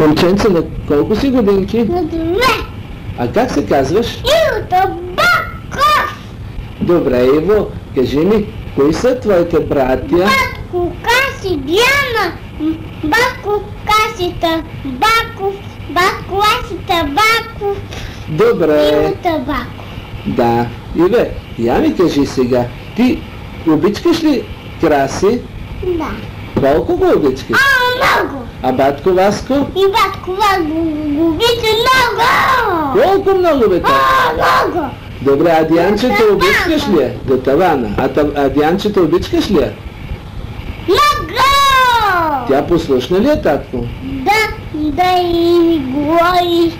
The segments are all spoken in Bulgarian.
Момченце, на колко си годинки? На 2. А как се казваш? Иво Табаков. Добре, Иво, кажи ми, кои са твоите братя? Батко, Каси, Диана. Батко, Касита, Баков. Батко, Асита, Баков. Добре. Иво Табаков. Да. Иве, я ми кажи сега, ти обичкаш ли краси? Да. Колко го обичкаш? Много. А батко Васко? И батко вас го обича много. Колко много бе това? Много. Добре, а Дианчето До обичкаш ли я? До тавана. А Дианчето обичкаш ли я? Много. Тя послушна ли е, татко? Да и говори.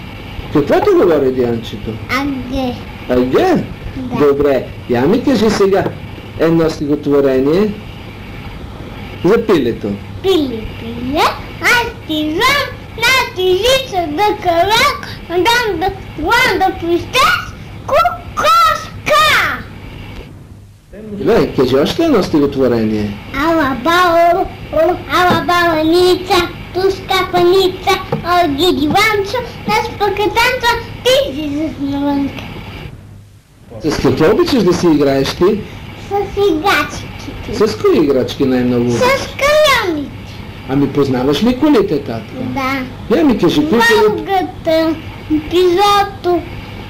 Какво ти говори Дианчето? Аге. Аге? Да. Добре, я ми кажи сега едно стихотворение за пилето. Пиле, аз ти знам, на ти лица да карак, да пустеш кукушка. Иве, кажи още едно стихотворение. Ала баланица, туска паница, гиди ванчо, нас пакатанца, ти си заснаванка. С какво обичаш да си играеш ти? С играчките. С кои играчки най-много? С камионите. Ами познаваш ли колите, татко? Да. Я ми кажи, кои коли... Волгата, Пизото,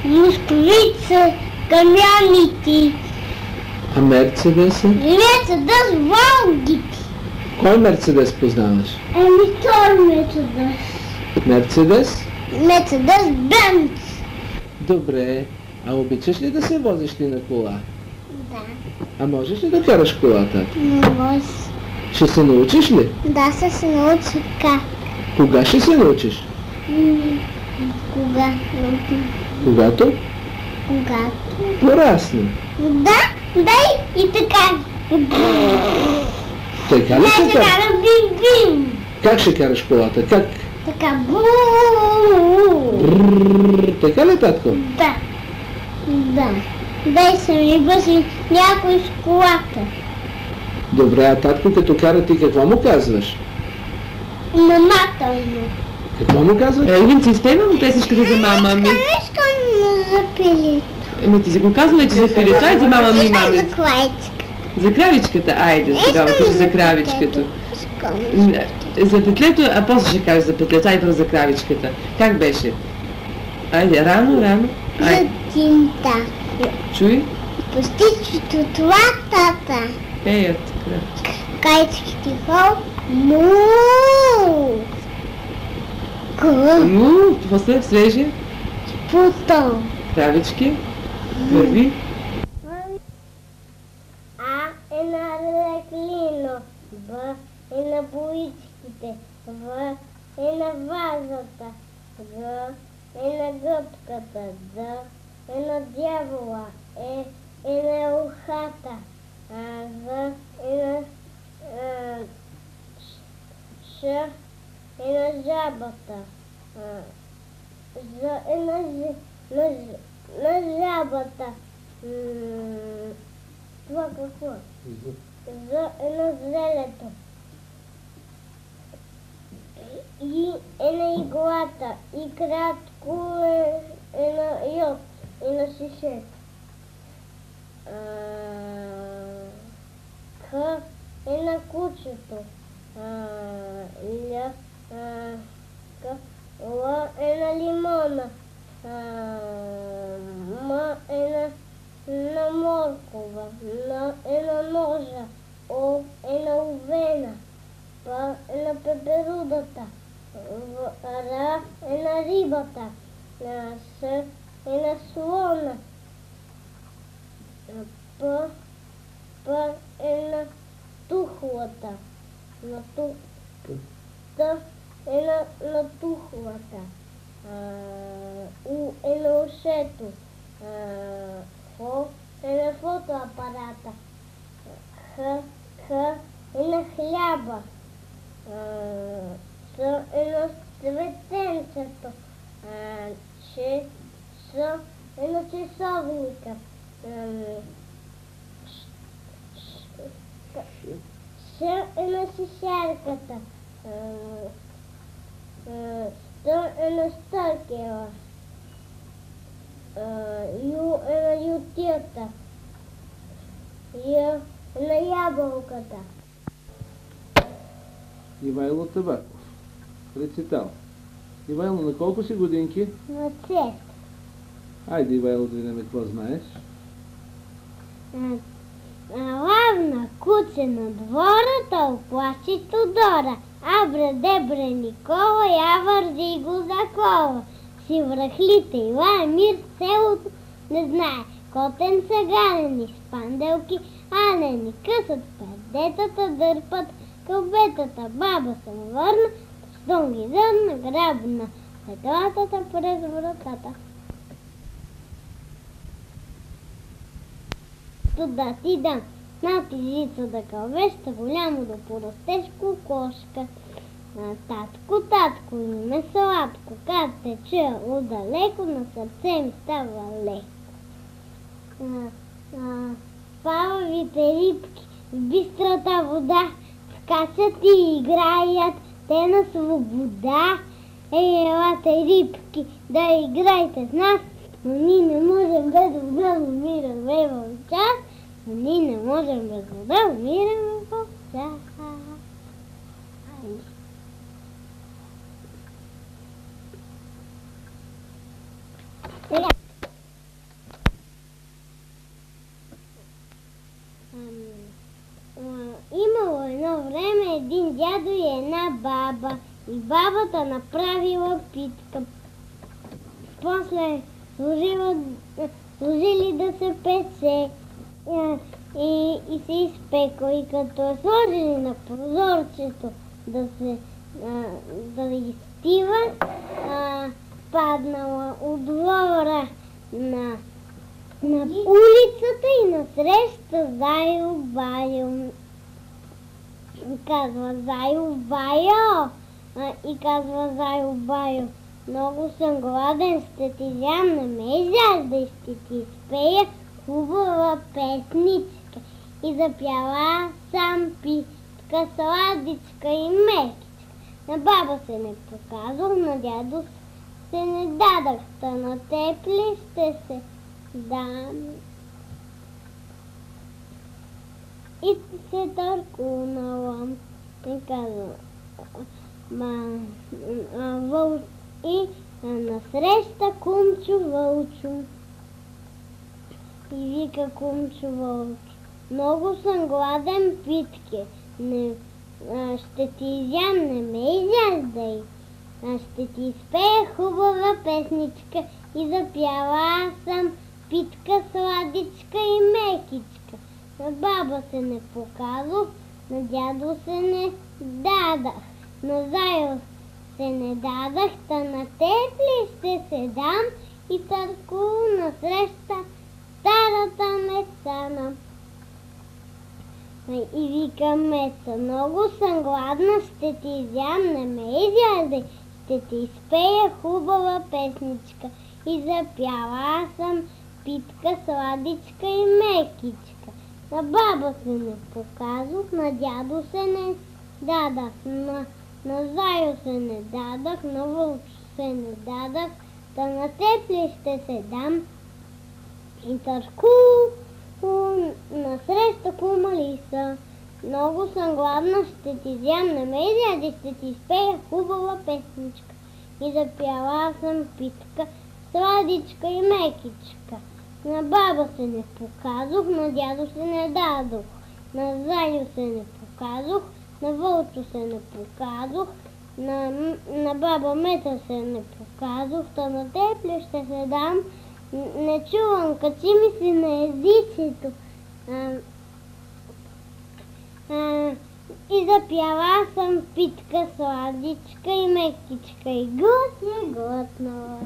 Московица, камионите. А Мерцедеса? Мерцедес, Волгите. Кой Мерцедес познаваш? Той Мерцедес. Мерцедес? Мерцедес Бенц. Добре. А обичаш ли да се возиш ли на кола? Да. А можеш ли да караш кола, татко? Не може. Ще се научиш ли? Да, се научи как. Кога ще се научиш? Кога? Когато? Когато. Порасне. Да, и така. Така ли се Ще кара? кара бим-бим. Как ще караш колата? Как? Така бу. Така ли, татко? Да. Да. Дай се ми бъси някой с колата. Добре, а татко като кара ти какво му казваш? Намателно. Какво му казваш? Ивенци, изтегвам песенката за мама ми. Искам да запили. Еми ти си го казвала, че за пилето, айде за мама ми, мами. За клайчка. За кравичката, айде, тогава кажи за кравичката. За петлето, а после ще кажеш за петлето, айде за кравичката. Как беше? Айде, рано. За тинта. Чуй, Пустичето това тата. пеят. Кайчките хол. Му. Това са свежи Путъл. кравички. Върви. А е на реклино. Б е на боичките. В е на вазата. Г е на гъбката. Д е на дявола. Е на ухата. З е на Ш е на жабата. З е на жабата. Това какво? З е на зелето. И е на иглата. И кратко е на йод. И на шишето. К е на кучето. Л е на лимона. М е на моркова. Н е на ножа. О е на овена. П е на пеперудата. Р е на рибата. С е на слона. П е на тухлата. Т е на тухлата. У е на ушето. Ф е на фотоапарата. Х е на хляба. С е на цветенцето. С е на часовника. Ш е на шишарката. то е на стъркела. Ю е на ютията. Я е на ябълката. Ивайло Табаков. Рецитал. Ивайло, на колко си годинки? На 6. Айде, Ивайло, да видим какво знаеш. Лавна куче на двора, тълплаши Тодора. Абра дебра Никола, я върди го за кола. Си връхлите и лая мир, селото не знае. Котен са ганени с панделки, алени късат, пердетата дърпат, кълбетата баба се върна, щом ги зърна, грабна седлатата през вратата. Туда ти дам, на тижица да кълвеща, голямо да порастеш кокошка. Татко, име сладко, как те чуя отдалеко, на сърце ми става леко. Пававите рибки в бистрата вода скачат и играят те на свобода. Елате рибки, да играйте с нас, но ние не можем без вода да умираме в час. Но ние не можем без вода да умираме в час. Имало едно време един дядо и една баба. И бабата направила питка. После сложили да се пече и се изпекла. И като е сложили на прозорчето да изстива, паднала от двора на улицата и насреща Зайо Байо. Казва Зайо Байо. И казва Зайо Байо: много съм гладен, ще ти взям на ме изяжда и ще ти изпея хубава песничка. И запяла сам питка, сладичка и мекичка. На баба се не показвах, на дядо се не дадах, та на теб ли ще се дам? И се търкунала. И казва и насреща кумчо вълчо. И вика кумчо вълчо: много съм гладен, питке. Ще ти изям, не ме изяждай. Ще ти изпея хубава песничка. И запяла съм питка, сладичка и мекичка. На баба се не показах, на дядо се не дадах, на Зайо се не дадах, та на теб ли ще се дам? И търку насреща старата Мецана. И вика Меца: много съм гладна, ще ти изям, не ме изяждай, ще ти изпея хубава песничка. И запяла съм питка, сладичка и мекичка. На баба се не показах, на дядо се не дадах, на Зайо се не дадах, на Вълчо се не дадах, та на теб ли ще се дам? И търку насреща кума Лиса: много съм гладна, ще ти взям, не ме изяди, ще ти изпея хубава песничка. И запяла съм питка, сладичка и мекичка. На баба се не показах, на дядо се не дадох, на Зайо се не показах, на Вълчо се не показах, на баба Меца се не показах, та на теб ли ще се дам? Не чувам, качи ми си на езичето. И запяла съм питка, сладичка и мекичка, и гът е глътнала.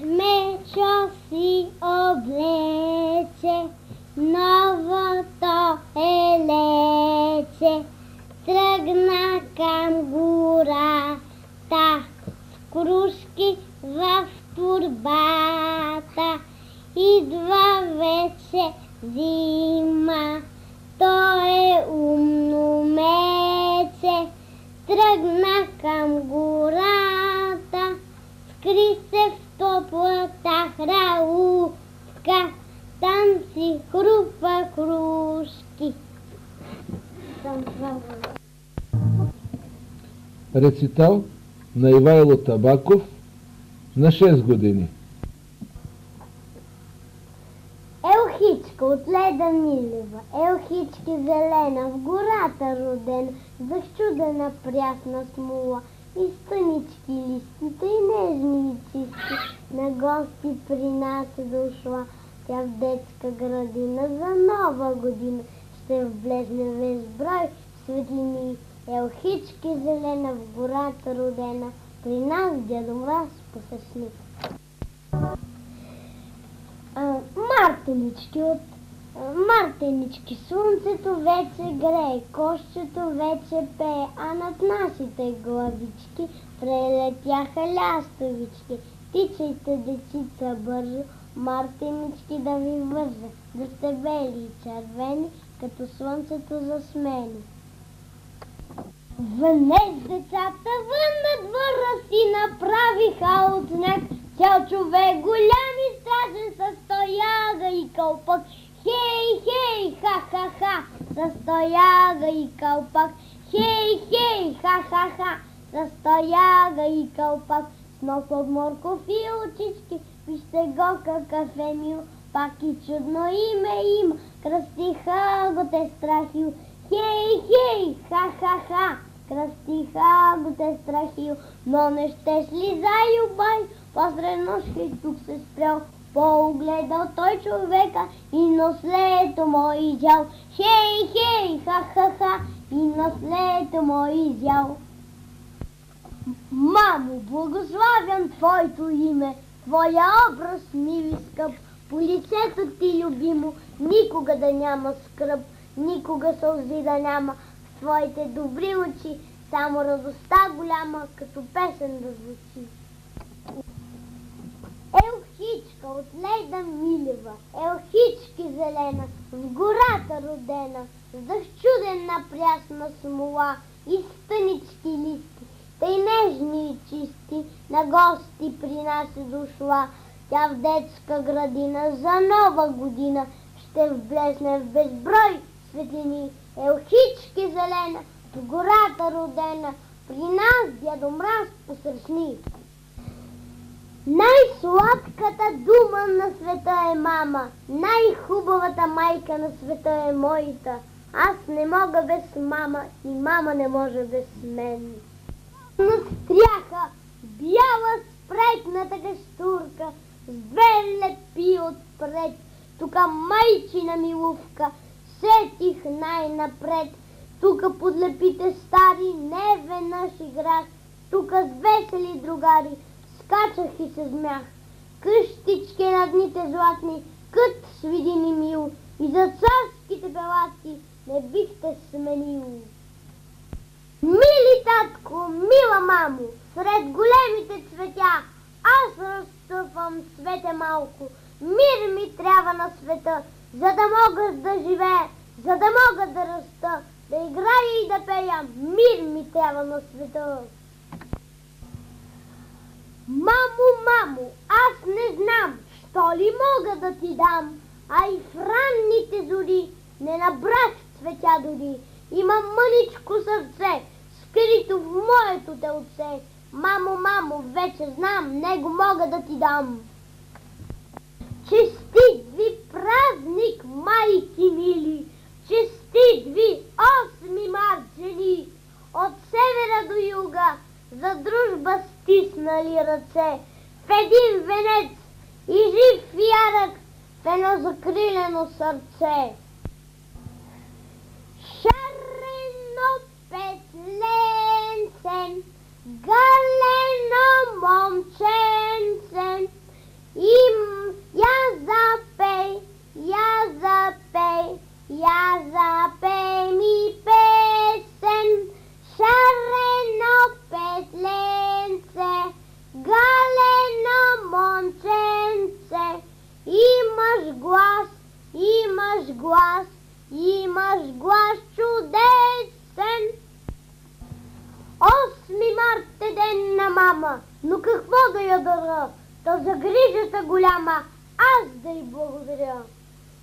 Мечо си облече, новото елече, тръгна към гората, с крушки в турбата. Идва вече зима, то е умно мече, тръгна към гората, скри се в топлата хралувка, там си хрупа крушки. Рецитал на Ивайло Табаков на 6 години. Елхичка от Леда Милева, елхички зелена, в гората родена, зачудена прясна смола, и стънички листите и нежни и чисти, на гости при нас е дошла. Тя в детска градина за нова година ще влезне весь брой светлини. Елхички зелена, в гората родена, при нас Дядо Мраз посещни. Мартенички, слънцето вече грее, кошчето вече пее, а над нашите главички прелетяха лястовички. Тичайте, дечица, бързо, мартенички да ви вържа, да сте бели и червени, като слънцето засмени. Днес децата вън на двора си направиха от сняг, цял човек голям и страшен с тояга и кълпак. Хей, хей, ха-ха-ха, с тояга и кълпак. Хей, хей, ха-ха-ха, с тояга и кълпак. С нос от морков и очички, вижте го какъв е мил, пак и чудно име има, кръстиха го те страхил. Хей, хей, ха-ха-ха, кръстиха го те страхил, но не щеш ли заюбай, посред нощи тук се спрял, поогледал той човека и наследето му изял. Хей, хей, ха-ха-ха, и наследето му изял. Мамо, благославям твоето име, твоя образ мил и скъп, по лицето ти любимо, никога да няма скръб, никога сълзи да няма в твоите добри очи, само радостта голяма, като песен да звучи. Елхичка от Леда Милева, елхички зелена, в гората родена, с чудена прясна смола и стънички листи, тъй нежни и чисти, на гости при нас е дошла. Тя в детска градина за нова година ще влезне в безброй светлини. Елхички зелена, в гората родена, при нас Дядо Мраз посрещни. Най-сладката дума на света е мама, най-хубавата майка на света е моята. Аз не мога без мама и мама не може без мен. На стряха, бяла спретната гащурка, с две лепи отпред, тука майчина милувка, сетих най-напред. Тука под лепите стари не веднъж играх, тука с весели другари скачах и се змях. Къщички на дните златни, кът с видини мил, и за царските белаци не бихте сменил. Мили татко, мила мамо, сред големите цветя, аз разтъпвам цвете малко. Мир ми трябва на света, за да мога да живея, за да мога да раста, да играя и да пея. Мир ми трябва на света. Мамо, мамо, аз не знам, що ли мога да ти дам, а и в ранните зори не набрах цветя дори. Имам мъничко сърце, скрито в моето телце. Мамо, мамо, вече знам, него мога да ти дам. Честит ви празник, майки мили, честит ви 8 март, жени, от севера до юга, за дружба стиснали ръце, в един венец и жив ярък, в едно закрилено сърце. Шарено петленцен, галено момченцен, я запей ми песен. Шарено петленце, галено момченце, имаш глас, мама, но какво да я дара? Да за грижата голяма, аз да й благодаря.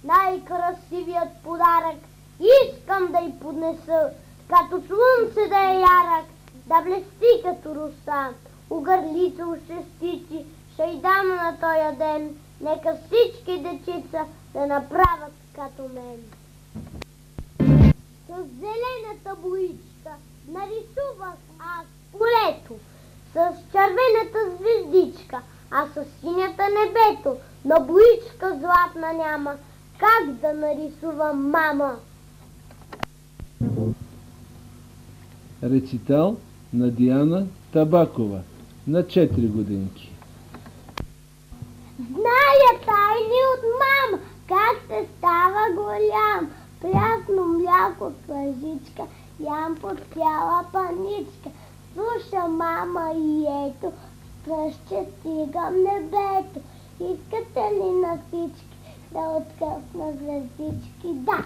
Най-красивият подарък искам да й поднеса, като слънце да е ярък, да блести като роса. Угърлица, шестици, ще й дам на тоя ден, нека всички дечица да направят като мен. С зелената боичка нарисувах аз полето, с червената звездичка, а с синята небето, но боичка златна няма, как да нарисувам мама? Рецитал на Диана Табакова на 4 годинки. Зная тайни от мама, как се става голям. Прясно мляко с лъжичка, ям под цяла паничка. Слуша мама и ето, пръще стигам небето. Искате ли на всички да откъсна звездички? Да!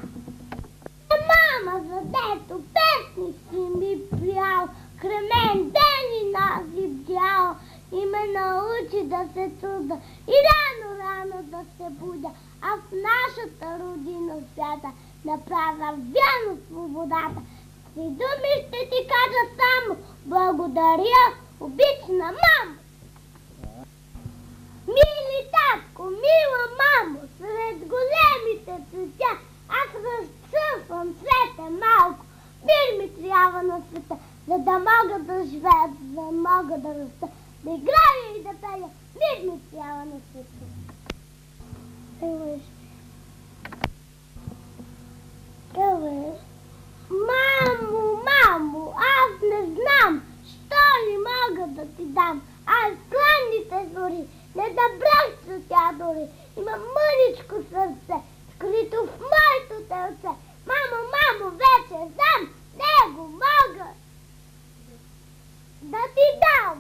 Мама, задето песни си ми прял, кремен ден и нази бдял, и ме научи да се труда и рано да се будя, а в нашата родина свята направя вярно свободата. С думи ще ти кажа само благодаря, обична мамо. Мили татко, мила мамо, сред големите цветя, аз разцъфвам цвете малко. Мир ми трябва на света, за да мога да живея, за да мога да раста, да играя и да пея. Мир ми трябва на света. Мамо, аз не знам, що ли мога да ти дам. Аз слънните зори, не да браща тя дори. Има мъничко сърце, скрито в моето телце. Мамо, вече знам, него мога да ти дам.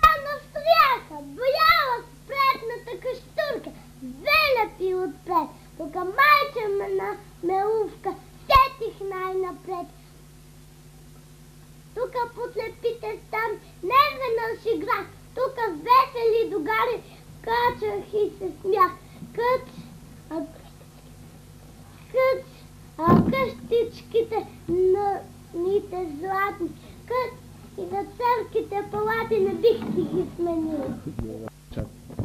Рано стряха, бояла спретната каштурка, велепи отпред. Тук майче ме на мелувка, сетих най-напред. Тука подлепите стари, неведнъж играх. Тука весели догари, качах и се смях. Къщичките на ните златни, и на църките палати не бих си ги сменил.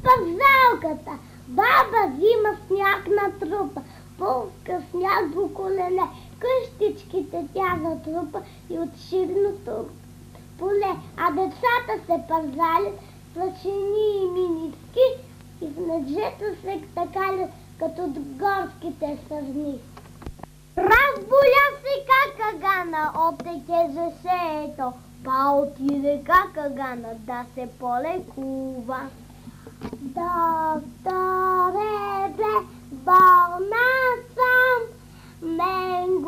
Пазалката, баба взима сняг на трупа, пълска сняг по колене, къщичките тя затрупа и от ширното поле, а децата се пазалят с лъчени и минички и в неджето се такалят като горските сърни. Разболя се какагана от текежешето, па отиде какагана да се полекува. Докторе, болна съм, мен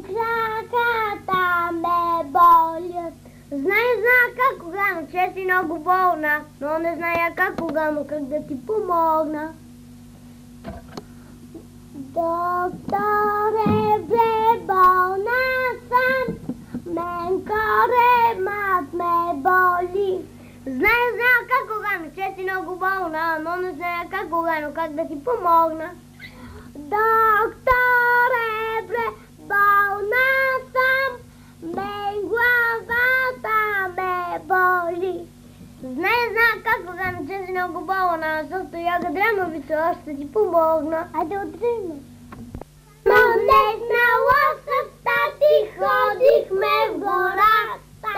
краката ме болят. Зная как кога, че си много болна, но не зная как кога, как да ти помогна. Докторе, болна съм, мен коремът ме боли. Зная как кога, че си много болна, но не зная как кога, как да ти помогна. Докторе, болна съм, мен главата ме боли. Зная как кога, че си много болна, защото яга дремавица, ще ти помогна. Айде отдрема. Но не знала съвта ти, ходихме в гората,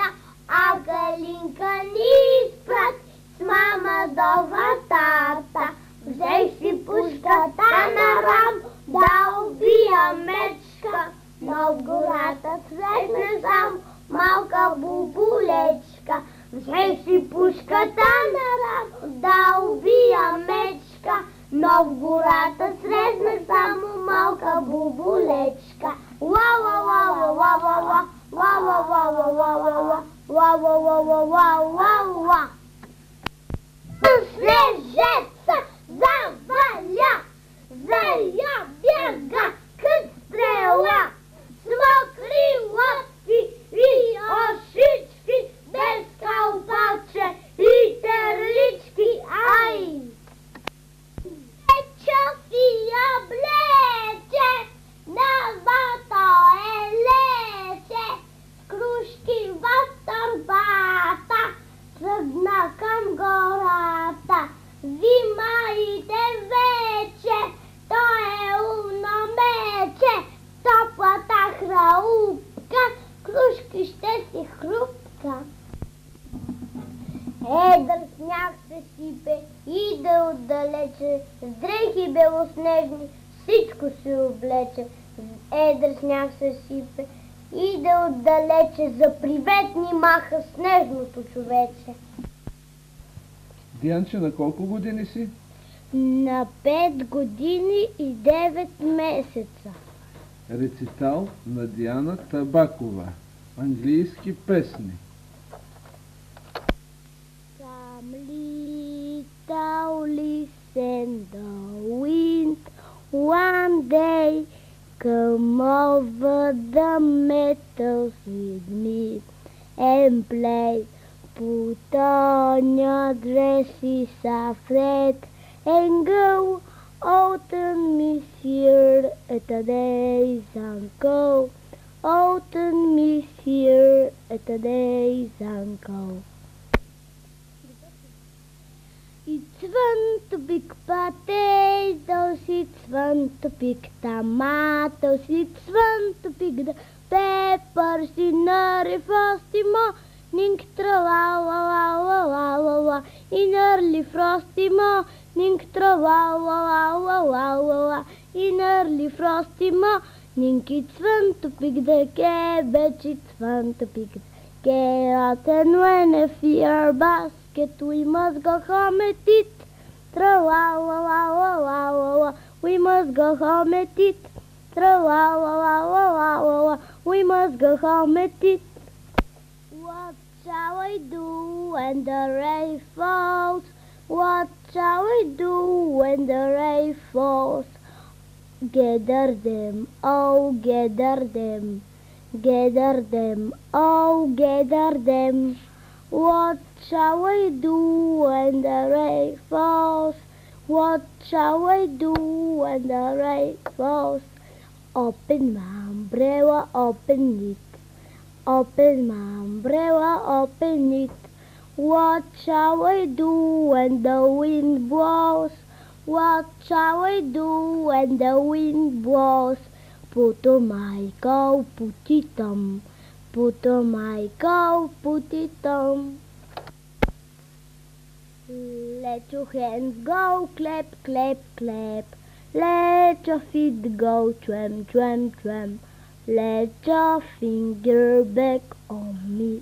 а Галинка ни изпрати с мама до вратата. Взех си пушката на рамо, да убия мечка, но в гората срещна само малка бубулечка. Взех си пушката на рамо, да убия мечка, но в гората срещна само малка бубулечка. Ла-ла-ла-ла-ла-ла-ла, ла-ла-ла-ла-ла-ла-ла, ла-ла-ла-ла-ла-ла-ла. Снежеца заваля, зая бяга кът стрела, с мокри лапи и ошички без кал и ще си хрупка. Едър сняг се сипе, иде отдалече, с дрехи белоснежни, всичко се облече. Едър сняг се сипе, иде отдалече, за привет ни маха снежното човече. Дианче, на колко години си? На 5 години и 9 месеца. Рецитал на Диана Табакова. Английски песни. Some little listen the wind one day come over the meadows with me and play. Put on your dresses of red and go. Autumn is here, the days are cold. Autumn is here, the days are cold. It's fun to pick potatoes, it's fun to pick tomatoes, it's fun to pick the peppers in early frosty morning, tra-la-la-la-la-la-la-la, in early frosty morning, tra-la-la-la-la-la-la-la, in early frosty morning. It's fun to pick the cabbage, it's fun to pick the carrot, and when I fear basket, we must go home and eat. Tra-la-la-la-la-la-la-la, we must go home and eat. Tra-la-la-la-la-la-la, we must go home and eat. What shall I do when the rain falls? What shall I do when the rain falls? Gather them, oh gather them, gather them, oh gather them. What shall I do when the rain falls? What shall I do when the rain falls? Open my umbrella, open it. Open my umbrella, open it. What shall I do when the wind blows? What shall I do when the wind blows? Put on my coat, put it on. Put on my coat, put it on. Let your hands go, clap, clap, clap. Let your feet go, tramp, tramp, tramp. Let your finger back on me.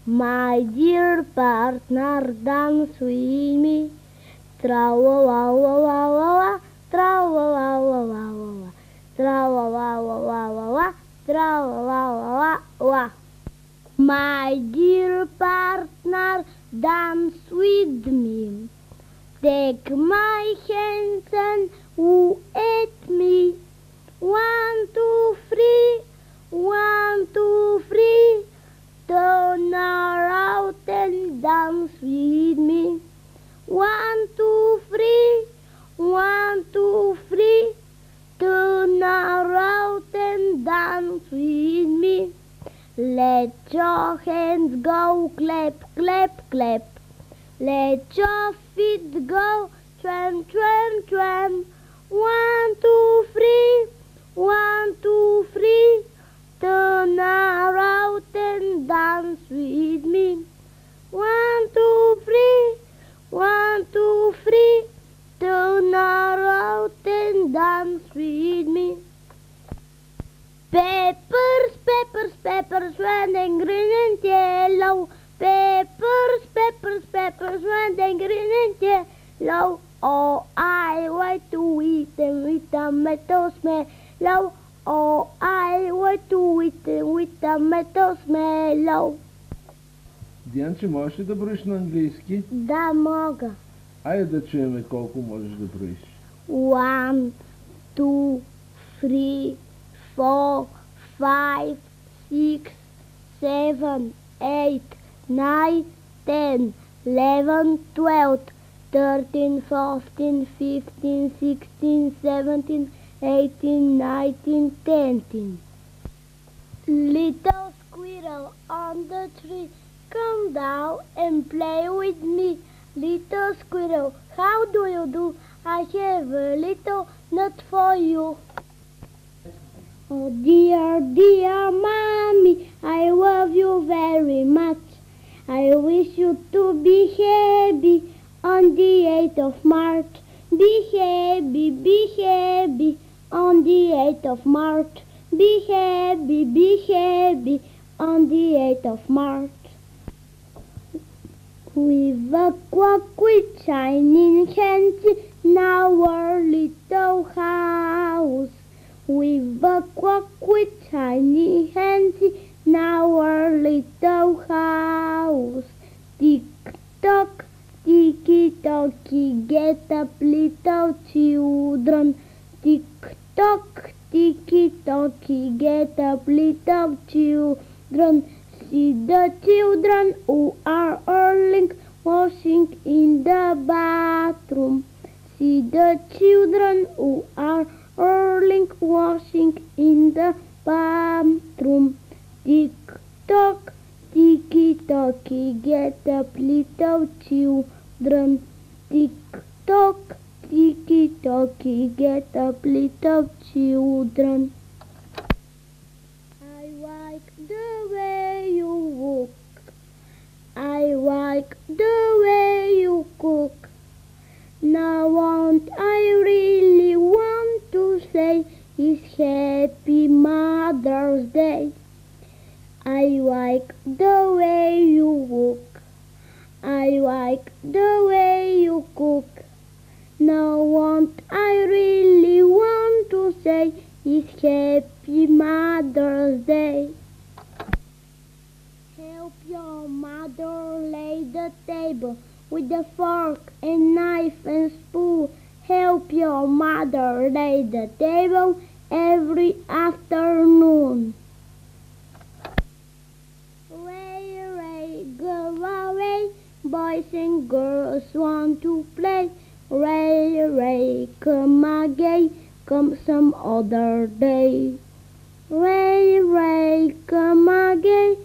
My dear partner, dance with me. Tra-la-la-la-la-la, tra-la-la-la-la-la, tra-la-la-la-la-la, tra-la-la-la-la-la. My dear partner, dance with me. Take my hands and woo at me. 1, 2, 3, 1, 2, 3. Turn around and dance with me. 1, 2, 3, 1, 2, 3. Turn around and dance with me. Let your hands go, clap, clap, clap. Let your feet go, tramp, tramp, tramp. 1, 2, 3, 1, 2, 3. Turn around and dance with me. 1, 2, 3, 1, 2, 3. Turn around and dance with me. Peppers, peppers, peppers, red and green and yellow. Peppers, peppers, peppers, red and green and yellow. Oh, I want to eat them with tomato mellow. Oh, I want to eat them with tomato mellow. Дианче, можеш ли да броиш на английски? Да, мога. Айде да чуеме колко можеш да броиш. 1, 2, 3, 4, 5, 6, 7, 8, 9, 10, 11, 12, 13, 14, 15, 16, 17, 18, 19, 20. Little squirrel on the tree, come down and play with me. Little squirrel, how do you do? I have a little nut for you. Oh dear, dear mommy, I love you wish you to be happy on the 8th of March. Be happy on the 8th of March. Be happy on the 8th of March. With a clock with shining hands in our little house. With a clock with shining hands in our little house. Tick-tock, ticky-tocky, get up little children. Tick-tock, ticky-tocky, get up little children. See the children who are early washing in the bathroom. See the children who are early washing in the bathroom. Tick-tock, ticky-tocky, get up little children. Tick-tock, ticky-tocky, get up little children. I like the way you walk. I like the way you cook. Now what I really want to say is Happy Mother's Day. I like the way you walk. I like the way you cook. Now what I really want to say is Happy Mother's Day. Help your mother lay the table with a fork and knife and spoon. Help your mother lay the table every afternoon. Ray, ray, go away, boys and girls want to play. Ray, ray, come again, come some other day. Ray, ray, come again.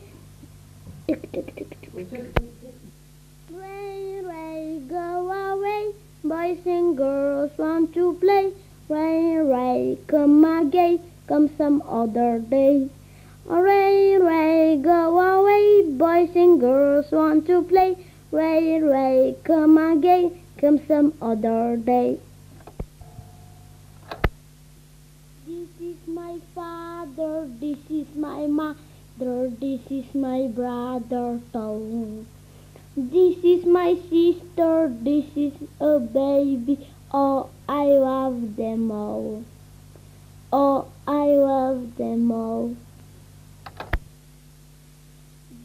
Ray, ray, go away, boys and girls want to play. Ray, ray, come again, come some other day. Ray, ray, go away, boys and girls want to play. Ray, ray, come again, come some other day. This is my father, this is my mother, this is my brother Tom. This is my sister, this is a baby. Oh, I love them all. Oh, I love them all.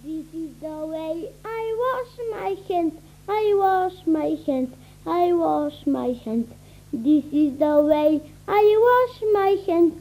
This is the way I wash my hands, I wash my hands, I wash my hands. This is the way I wash my hands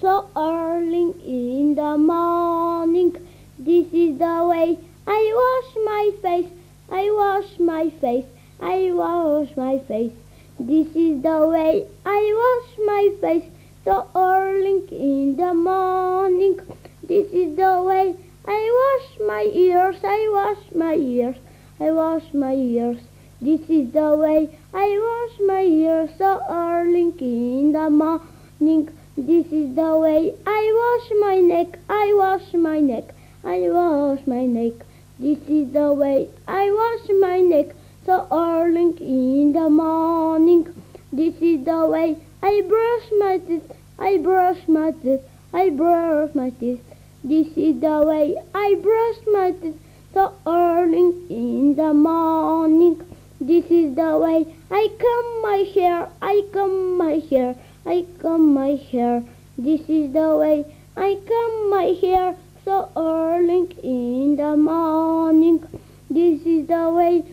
so early in the morning. This is the way I wash my face, I wash my face, I wash my face. This is the way I wash my face so early in the morning. This is the way I wash my ears, I wash my ears, I wash my ears. This is the way I wash my ears so early in the morning. This is the way I wash my neck, I wash my neck, I wash my neck. This is the way I wash my neck so early in the morning. This is the way I brush my teeth, I brush my teeth, I brush my teeth. This is the way I brush my teeth so early in the morning. This is the way I comb my hair, I comb my hair, I comb my hair. This is the way I comb my hair so early in the morning. This is the way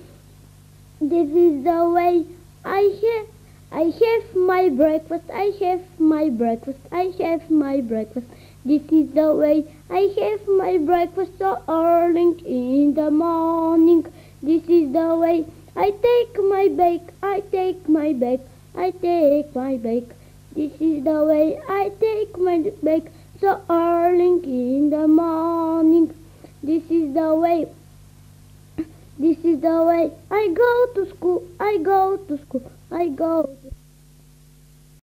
I have my breakfast, I have my breakfast, I have my breakfast. This is the way I have my breakfast so early in the morning. This is the way I take my bake, I take my bake, I take my bake. This is the way I take my bake so early in the morning. This is the way I go to school, I go to school, I go to school.